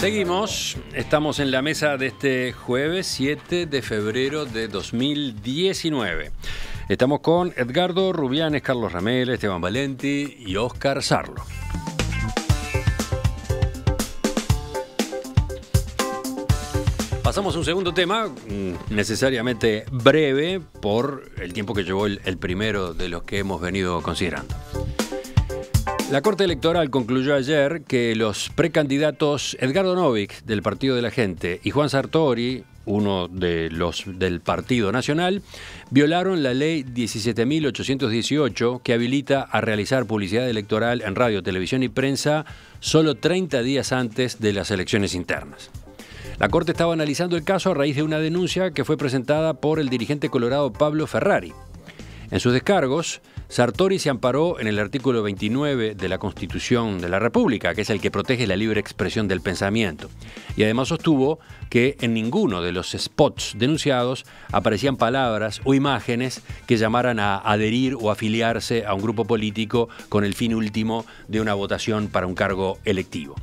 Seguimos, estamos en la mesa de este jueves 7 de febrero de 2019. Estamos con Edgardo Rubianes, Carlos Ramel, Esteban Valenti y Óscar Sarlo. Pasamos a un segundo tema, necesariamente breve por el tiempo que llevó el primero de los que hemos venido considerando. La Corte Electoral concluyó ayer que los precandidatos Edgardo Novick, del Partido de la Gente, y Juan Sartori, uno de los del Partido Nacional, violaron la ley 17.818 que habilita a realizar publicidad electoral en radio, televisión y prensa solo 30 días antes de las elecciones internas. La Corte estaba analizando el caso a raíz de una denuncia que fue presentada por el dirigente colorado Pablo Ferrari. En sus descargos, Sartori se amparó en el artículo 29 de la Constitución de la República, que es el que protege la libre expresión del pensamiento. Y además sostuvo que en ninguno de los spots denunciados aparecían palabras o imágenes que llamaran a adherir o afiliarse a un grupo político con el fin último de una votación para un cargo electivo.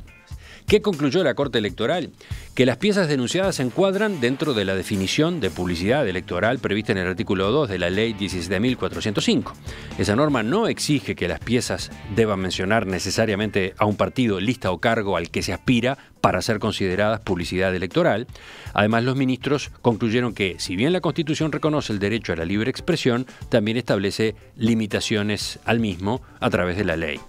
¿Qué concluyó la Corte Electoral? Que las piezas denunciadas se encuadran dentro de la definición de publicidad electoral prevista en el artículo 2 de la Ley 17.405. Esa norma no exige que las piezas deban mencionar necesariamente a un partido, lista o cargo al que se aspira para ser consideradas publicidad electoral. Además, los ministros concluyeron que, si bien la Constitución reconoce el derecho a la libre expresión, también establece limitaciones al mismo a través de la ley.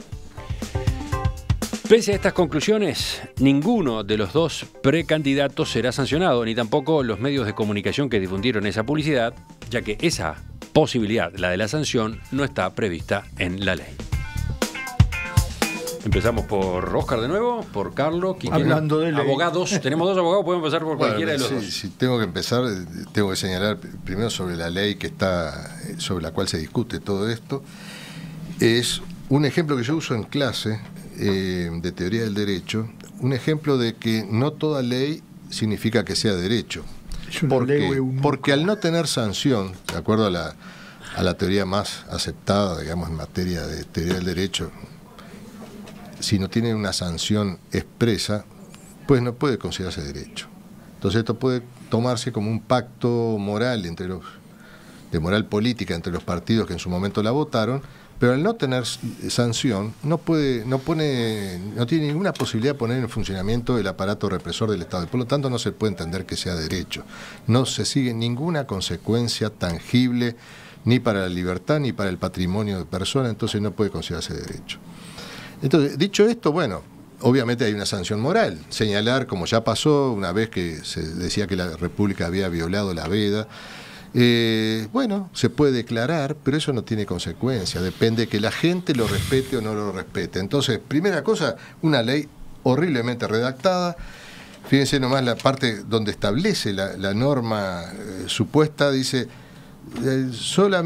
Pese a estas conclusiones, ninguno de los dos precandidatos será sancionado, ni tampoco los medios de comunicación que difundieron esa publicidad, ya que esa posibilidad, la de la sanción, no está prevista en la ley. Empezamos por Óscar de nuevo, por Carlos. Hablando de ley. Abogados, tenemos dos abogados, podemos empezar por cualquiera de los dos. Si tengo que empezar, tengo que señalar primero sobre la ley que está, sobre la cual se discute todo esto. Es un ejemplo que yo uso en clase de teoría del derecho, un ejemplo de que no toda ley significa que sea derecho. Porque al no tener sanción, de acuerdo a la teoría más aceptada, digamos, en materia de teoría del derecho, si no tiene una sanción expresa, pues no puede considerarse derecho. Entonces esto puede tomarse como un pacto moral de moral política entre los partidos que en su momento la votaron, pero al no tener sanción no tiene ninguna posibilidad de poner en funcionamiento el aparato represor del Estado, y por lo tanto no se puede entender que sea derecho. No se sigue ninguna consecuencia tangible ni para la libertad ni para el patrimonio de persona, entonces no puede considerarse derecho. Entonces, dicho esto, bueno, obviamente hay una sanción moral. Señalar, como ya pasó una vez que se decía que la República había violado la veda, bueno, se puede declarar, pero eso no tiene consecuencia, depende que la gente lo respete o no lo respete. Entonces, primera cosa, una ley horriblemente redactada. Fíjense nomás la parte donde establece la norma supuesta, dice solo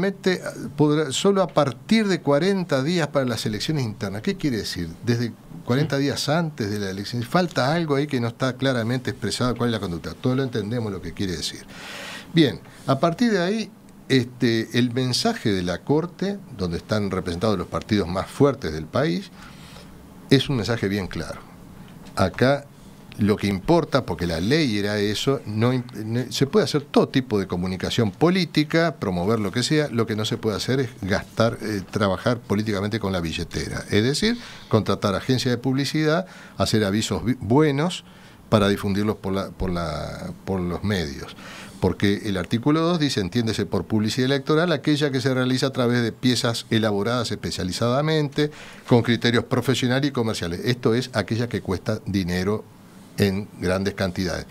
a partir de 40 días para las elecciones internas. ¿Qué quiere decir? Desde 40 días antes de la elección. Falta algo ahí que no está claramente expresado cuál es la conducta. Todos lo entendemos lo que quiere decir. Bien, a partir de ahí, el mensaje de la Corte, donde están representados los partidos más fuertes del país, es un mensaje bien claro. Acá lo que importa, porque la ley era eso, se puede hacer todo tipo de comunicación política, promover lo que sea, lo que no se puede hacer es trabajar políticamente con la billetera. Es decir, contratar agencias de publicidad, hacer avisos buenos para difundirlos por los medios. Porque el artículo 2 dice, entiéndese por publicidad electoral, aquella que se realiza a través de piezas elaboradas especializadamente, con criterios profesionales y comerciales. Esto es aquella que cuesta dinero en grandes cantidades.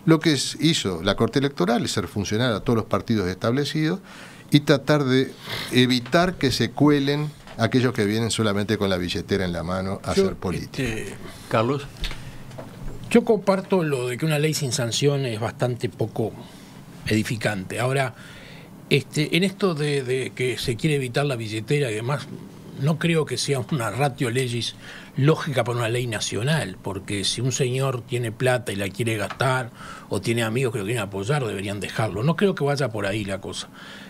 Lo que hizo la Corte Electoral es ser funcional a todos los partidos establecidos y tratar de evitar que se cuelen aquellos que vienen solamente con la billetera en la mano a hacer política. Carlos. Yo comparto lo de que una ley sin sanción es bastante poco edificante. Ahora, en esto de que se quiere evitar la billetera y demás, no creo que sea una ratio legis lógica para una ley nacional, porque si un señor tiene plata y la quiere gastar, o tiene amigos que lo quieren apoyar, deberían dejarlo. No creo que vaya por ahí la cosa.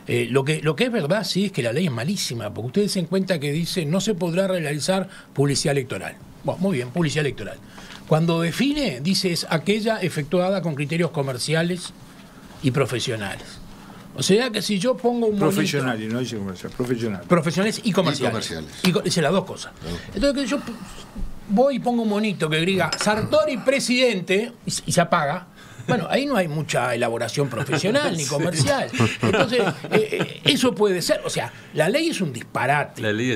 Lo que es verdad, sí, es que la ley es malísima, porque ustedes se den cuenta que dice no se podrá realizar publicidad electoral. Bueno, muy bien, publicidad electoral. Cuando define, dice es aquella efectuada con criterios comerciales y profesionales. O sea que si yo pongo un monito, profesionales, no dice comercial, profesionales. Profesionales y comerciales. Dice las dos cosas. Entonces que yo voy y pongo un monito que diga Sartori presidente y se apaga. Bueno, ahí no hay mucha elaboración profesional ni comercial. Entonces, eso puede ser. O sea, la ley es un disparate. La ley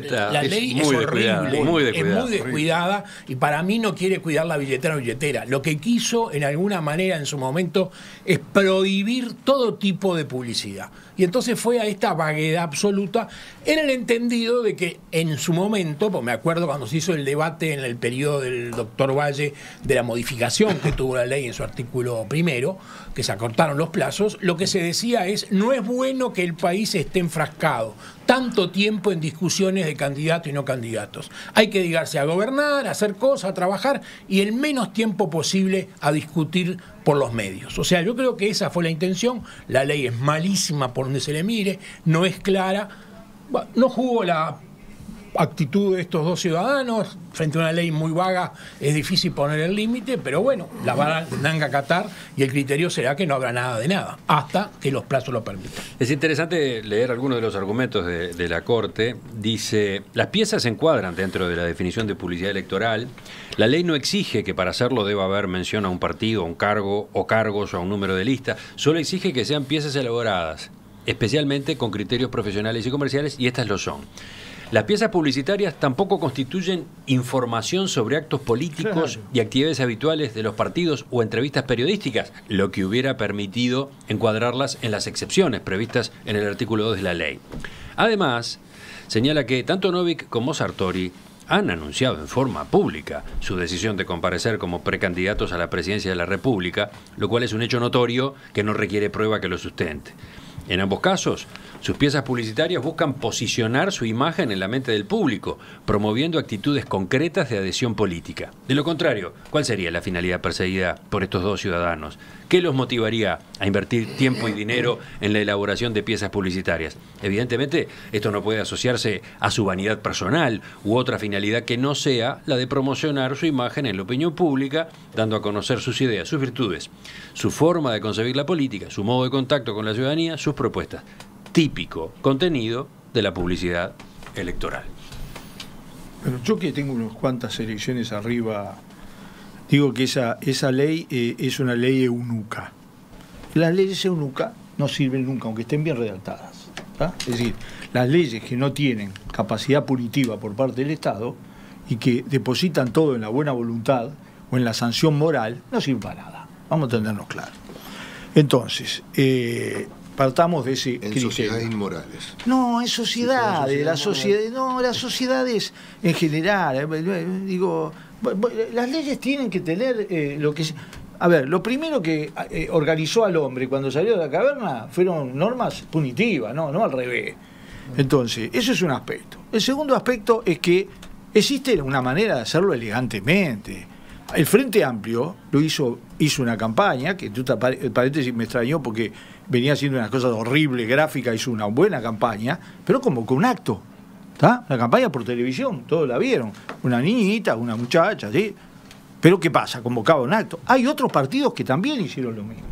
es horrible, muy es muy descuidada y para mí no quiere cuidar la billetera. Lo que quiso, en alguna manera, en su momento, es prohibir todo tipo de publicidad. Y entonces fue a esta vaguedad absoluta en el entendido de que en su momento, pues me acuerdo cuando se hizo el debate en el periodo del doctor Valle de la modificación que tuvo la ley en su artículo primero, que se acortaron los plazos, lo que se decía es, no es bueno que el país esté enfrascado tanto tiempo en discusiones de candidatos y no candidatos. Hay que dedicarse a gobernar, a hacer cosas, a trabajar y el menos tiempo posible a discutir por los medios. O sea, yo creo que esa fue la intención. La ley es malísima por donde se le mire, no es clara. No jugó la actitud de estos dos ciudadanos frente a una ley muy vaga, es difícil poner el límite, pero bueno, la tendrán que acatar y el criterio será que no habrá nada de nada, hasta que los plazos lo permitan. Es interesante leer algunos de los argumentos de la Corte. Dice, las piezas se encuadran dentro de la definición de publicidad electoral. La ley no exige que para hacerlo deba haber mención a un partido, a un cargo o cargos o a un número de lista. Solo exige que sean piezas elaboradas, especialmente con criterios profesionales y comerciales, y estas lo son. Las piezas publicitarias tampoco constituyen información sobre actos políticos y actividades habituales de los partidos o entrevistas periodísticas, lo que hubiera permitido encuadrarlas en las excepciones previstas en el artículo 2 de la ley. Además, señala que tanto Novik como Sartori han anunciado en forma pública su decisión de comparecer como precandidatos a la presidencia de la República, lo cual es un hecho notorio que no requiere prueba que lo sustente. En ambos casos, sus piezas publicitarias buscan posicionar su imagen en la mente del público, promoviendo actitudes concretas de adhesión política. De lo contrario, ¿cuál sería la finalidad perseguida por estos dos ciudadanos? ¿Qué los motivaría a invertir tiempo y dinero en la elaboración de piezas publicitarias? Evidentemente, esto no puede asociarse a su vanidad personal u otra finalidad que no sea la de promocionar su imagen en la opinión pública, dando a conocer sus ideas, sus virtudes, su forma de concebir la política, su modo de contacto con la ciudadanía, sus propuestas. Típico contenido de la publicidad electoral. Pero yo que tengo unas cuantas elecciones arriba, digo que esa ley es una ley eunuca. Las leyes eunuca no sirven nunca, aunque estén bien redactadas. ¿Tá? Es decir, las leyes que no tienen capacidad punitiva por parte del Estado y que depositan todo en la buena voluntad o en la sanción moral, no sirven para nada. Vamos a entendernos claro. Entonces, partamos de ese criterio. En sociedades inmorales. No, en sociedades, las sociedades en general. Digo, las leyes tienen que tener lo que... A ver, lo primero que organizó al hombre cuando salió de la caverna fueron normas punitivas, no al revés. Entonces, eso es un aspecto. El segundo aspecto es que existe una manera de hacerlo elegantemente. El Frente Amplio hizo una campaña, que el paréntesis me extrañó porque venía haciendo unas cosas horribles, gráficas, hizo una buena campaña, pero convocó un acto, ¿está? La campaña por televisión, todos la vieron, una niñita, una muchacha, ¿sí? Pero ¿qué pasa? Convocaba un acto. Hay otros partidos que también hicieron lo mismo.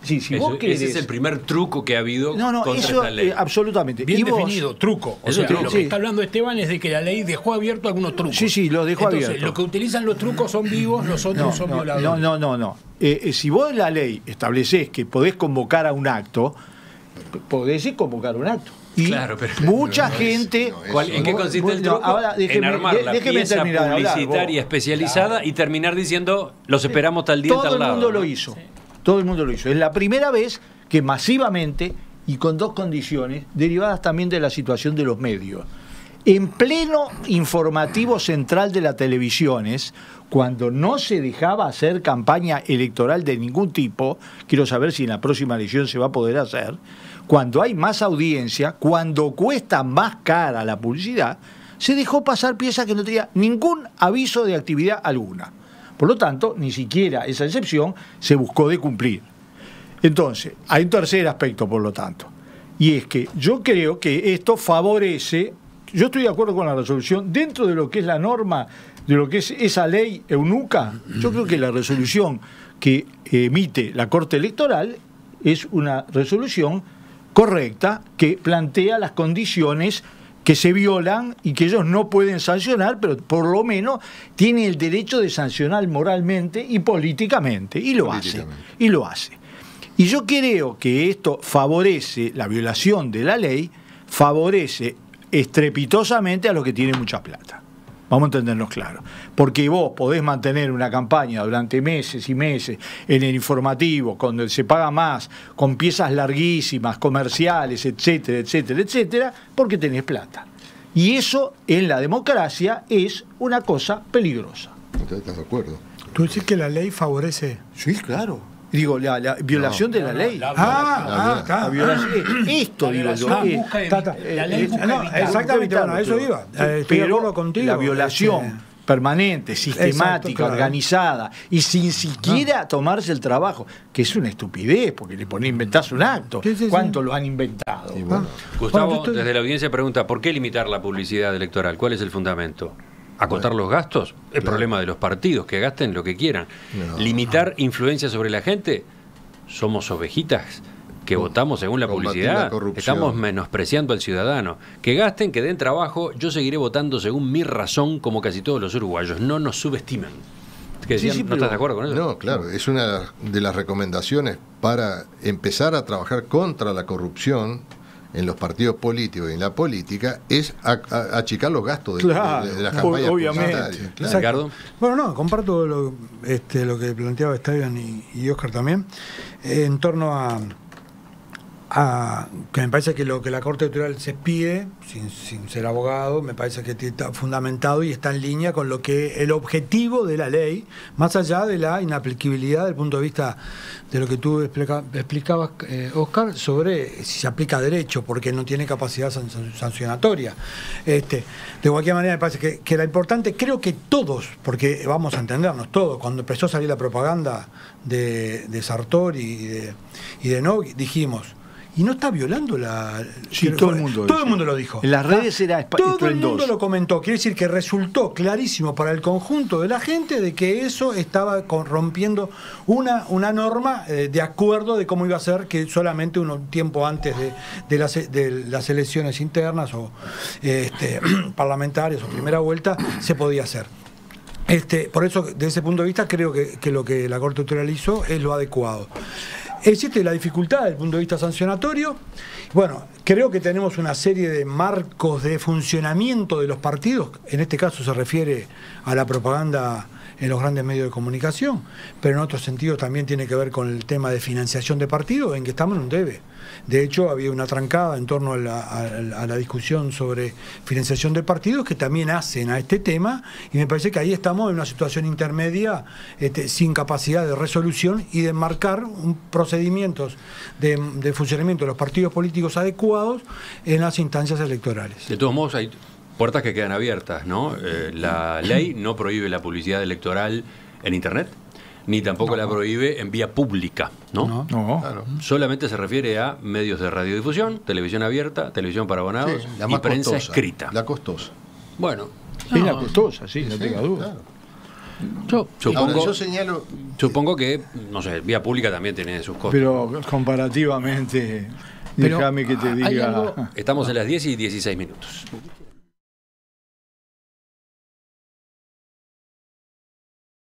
Sí, si vos querés... Ese es el primer truco que ha habido contra esta ley. Absolutamente. Bien definido, truco. O sea, lo que está hablando Esteban es de que la ley dejó abierto algunos trucos. Sí, lo dejó abierto. Los que utilizan los trucos son vivos, los otros son violadores. No. Si vos en la ley establecés que podés convocar a un acto, podés convocar un acto. Y claro, pero mucha gente... ¿En qué consiste el truco? Ahora, en armar la pieza publicitaria especializada y terminar diciendo, los esperamos tal día, tal lado. Todo el mundo lo hizo. Todo el mundo lo hizo. Es la primera vez que masivamente, y con dos condiciones, derivadas también de la situación de los medios, en pleno informativo central de las televisiones, cuando no se dejaba hacer campaña electoral de ningún tipo, quiero saber si en la próxima elección se va a poder hacer, cuando hay más audiencia, cuando cuesta más cara la publicidad, se dejó pasar piezas que no tenía ningún aviso de actividad alguna. Por lo tanto, ni siquiera esa excepción se buscó de cumplir. Entonces, hay un tercer aspecto, por lo tanto, y es que yo creo que esto favorece yo estoy de acuerdo con la resolución. Dentro de lo que es la norma, de lo que es esa ley eunuca, yo creo que la resolución que emite la Corte Electoral es una resolución correcta que plantea las condiciones que se violan y que ellos no pueden sancionar, pero por lo menos tienen el derecho de sancionar moralmente y políticamente, y lo hace. Y yo creo que esto favorece la violación de la ley, favorece estrepitosamente a los que tienen mucha plata. Vamos a entendernos claro. Porque vos podés mantener una campaña durante meses y meses en el informativo, cuando se paga más, con piezas larguísimas, comerciales, etcétera, etcétera, etcétera, porque tenés plata. Y eso en la democracia es una cosa peligrosa. ¿Estás de acuerdo? ¿Tú decís que la ley favorece? Sí, claro. Digo, la violación de la ley. La violación. Esto, digo yo. La ley busca exactamente, bueno, a eso iba. Estoy de acuerdo contigo. La violación permanente, sistemática, organizada, y sin siquiera tomarse el trabajo, que es una estupidez, porque le inventás un acto. ¿Cuánto lo han inventado? Bueno. Gustavo, desde la audiencia pregunta, ¿por qué limitar la publicidad electoral? ¿Cuál es el fundamento? ¿Acotar los gastos? El problema de los partidos, que gasten lo que quieran. ¿Limitar influencia sobre la gente? ¿Somos ovejitas que votamos según la publicidad? Estamos menospreciando al ciudadano. Que gasten, que den trabajo. Yo seguiré votando según mi razón, como casi todos los uruguayos. No nos subestimen. ¿No estás de acuerdo con eso? No, claro. Es una de las recomendaciones para empezar a trabajar contra la corrupción en los partidos políticos y en la política, es achicar los gastos de las campañas obviamente. Claro. Ricardo. Bueno, no, comparto lo que planteaba Esteban y Oscar también, en torno a que me parece que lo que la Corte Electoral se pide, sin ser abogado, me parece que está fundamentado y está en línea con lo que el objetivo de la ley, más allá de la inaplicabilidad desde el punto de vista de lo que tú explicabas, Oscar, sobre si se aplica a derecho, porque no tiene capacidad sancionatoria. De cualquier manera, me parece que era importante, creo que todos, porque vamos a entendernos todos, cuando empezó a salir la propaganda de Sartori y de Novi, dijimos, y no está violando la... Sí, todo el mundo lo dijo. En las redes era todo el mundo lo comentó. Quiere decir que resultó clarísimo para el conjunto de la gente de que eso estaba rompiendo una norma de acuerdo de cómo iba a ser, que solamente un tiempo antes de las elecciones internas o parlamentarias o primera vuelta se podía hacer. Por eso, desde ese punto de vista, creo que lo que la Corte Electoral hizo es lo adecuado. Existe la dificultad desde el punto de vista sancionatorio. Bueno, creo que tenemos una serie de marcos de funcionamiento de los partidos. En este caso se refiere a la propaganda en los grandes medios de comunicación, pero en otros sentidos también tiene que ver con el tema de financiación de partidos, en que estamos en un debe. De hecho, había una trancada en torno a la discusión sobre financiación de partidos que también hacen a este tema, y me parece que ahí estamos en una situación intermedia sin capacidad de resolución y de marcar procedimientos de funcionamiento de los partidos políticos adecuados en las instancias electorales. De todos modos, hay puertas que quedan abiertas, ¿no? La ley no prohíbe la publicidad electoral en Internet, ni tampoco la prohíbe en vía pública, ¿no? No. Claro. Solamente se refiere a medios de radiodifusión, televisión abierta, televisión para abonados y prensa escrita. La costosa. Bueno. Es la costosa, sí, no tenga duda. Claro. Supongo, ahora, yo señalo... supongo que, no sé, vía pública también tiene sus costos. Pero comparativamente, déjame que te diga... Estamos en las 10:16.